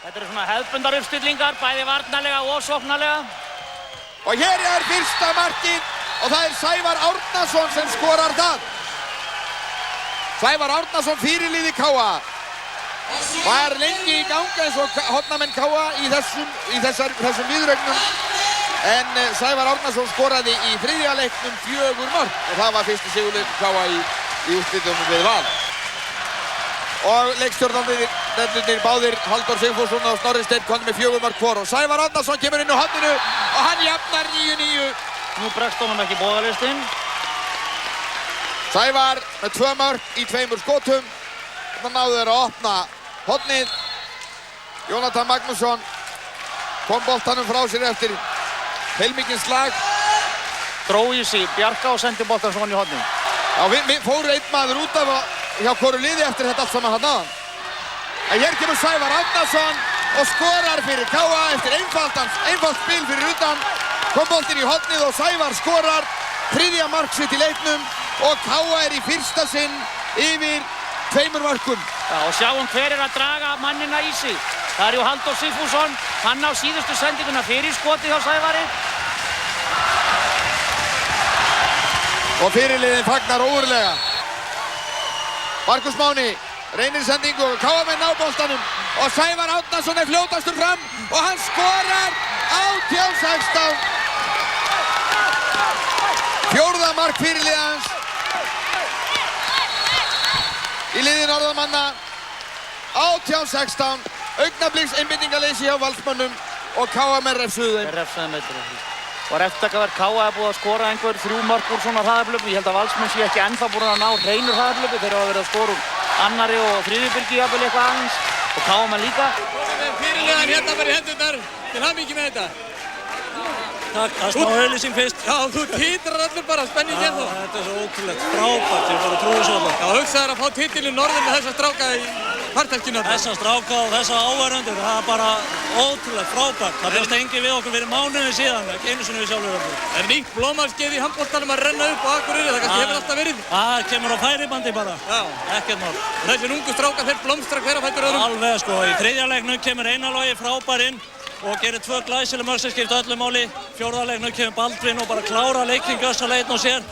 Þetta eru svona hefðbundar uppstillingar, bæði varnarlega og sóknarlega. Og hér er fyrsta markið og það er Sævar Árnason sem skorar það. Sævar Árnason fyrirliði KA. Var lengi í ganga eins og hornamenn KA í þessum viðrögnum. En Sævar Árnason skoraði í þriðja leiknum 4 mörk og það var fyrsti sigurleikur KA í úrslitunum við Val. Og leikstjórnarnir báðir Halldór Sigfússon og Snorri Steinn komnir með 4 mörk hvor og Sævar Árnason kemur inn á horninu og hann jafnar 9-9. Nú bregst honum ekki boðalistin. Sævar með 2 mörk í 2 skotum. Þannig náðu þeir að opna hornið. Jónatan Magnússon kom boltanum frá sér eftir heilmikinn slag. Dró í sig Bjarka og sendi boltan svona í hornið. Já, við fóru einn maður út af hjá hvoru liði eftir þetta allt saman hann aðan. En hér kemur Sævar Árnason og skorar fyrir KA eftir einfalt spil fyrir utan. Kom boltinn í hornið og Sævar skorar 3. mark sitt í leiknum og KA er í fyrsta sinn yfir 2 mörkum. Já, og sjáum hver er að draga mannina í sig. Það er Halldór Sigfússon, hann á síðustu sendinguna fyrir skotið hjá Sævari. Og fyrirliðin fagnar ógurlega. Markus Máni reynir sendingu og KA-menn ná boltanum og Sævar Árnason er fljótastur fram og hann skorar 18-16. 4. mark fyrirliðans í liði norðamanna. 18-16. Augnabliks einbeitingarleysi hjá Valsmönnum og KA-menn refsuðu þeim. Refsuðu þeim. Og eftirtakaverð KA er búið að skora einhver 3 mörk úr svona hraðablöpu. Ég held að Valsmenn sé ekki ennþá búin að ná hreinu hraðablöpu. Þeir hafa verið að skora úr annari og þriðju bylgju jafnvel eitthvað aðeins. Og KA-menn líka. Fyrirliðan hérna bara í hendurnar. Til hamingju með þetta. Takk, það er smá auglýsing fyrst. Já, þú titrar allur bara, spenning hérna. Þetta er svo ótrúlegt, frábært, ég bara trúi svo alltaf. Já, hugsaður að fá titilinn Norður með þessa stráka í partelkinu. Þessa stráka og þessa áhverjandur, það er bara ótrúlegt, frábært. Það bjóst engin við okkur fyrir mánuði síðan, ekki einu sinni við sjálfur okkur. Er nýtt blómarskeið í handboltanum að renna upp á Akureyri, það kannski hefur alltaf verið. Það kemur á færibandi bara, ekkert mál. Þessir ungu strákar, þeir blómstra hver á fætur öðrum. Alveg sko, í 3. leiknum kemur Einar Logi frábærinn og gerir 2 glæsileg mörk sem skipta öllu máli. 4. leiknum kemur Baldvin og bara klára leikinn gjörsamlega einn og sér.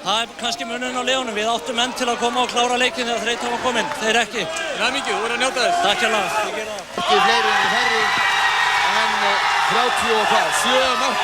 Það er kannski munurinn á liðunum. Við áttum menn til að koma og klára leikinn þegar þeir hafa kominn. Þeir ekki. Það er mikið, þú verður að njóta þess. Takk hérlega. Ekki fleiri en færri en 37 mörk.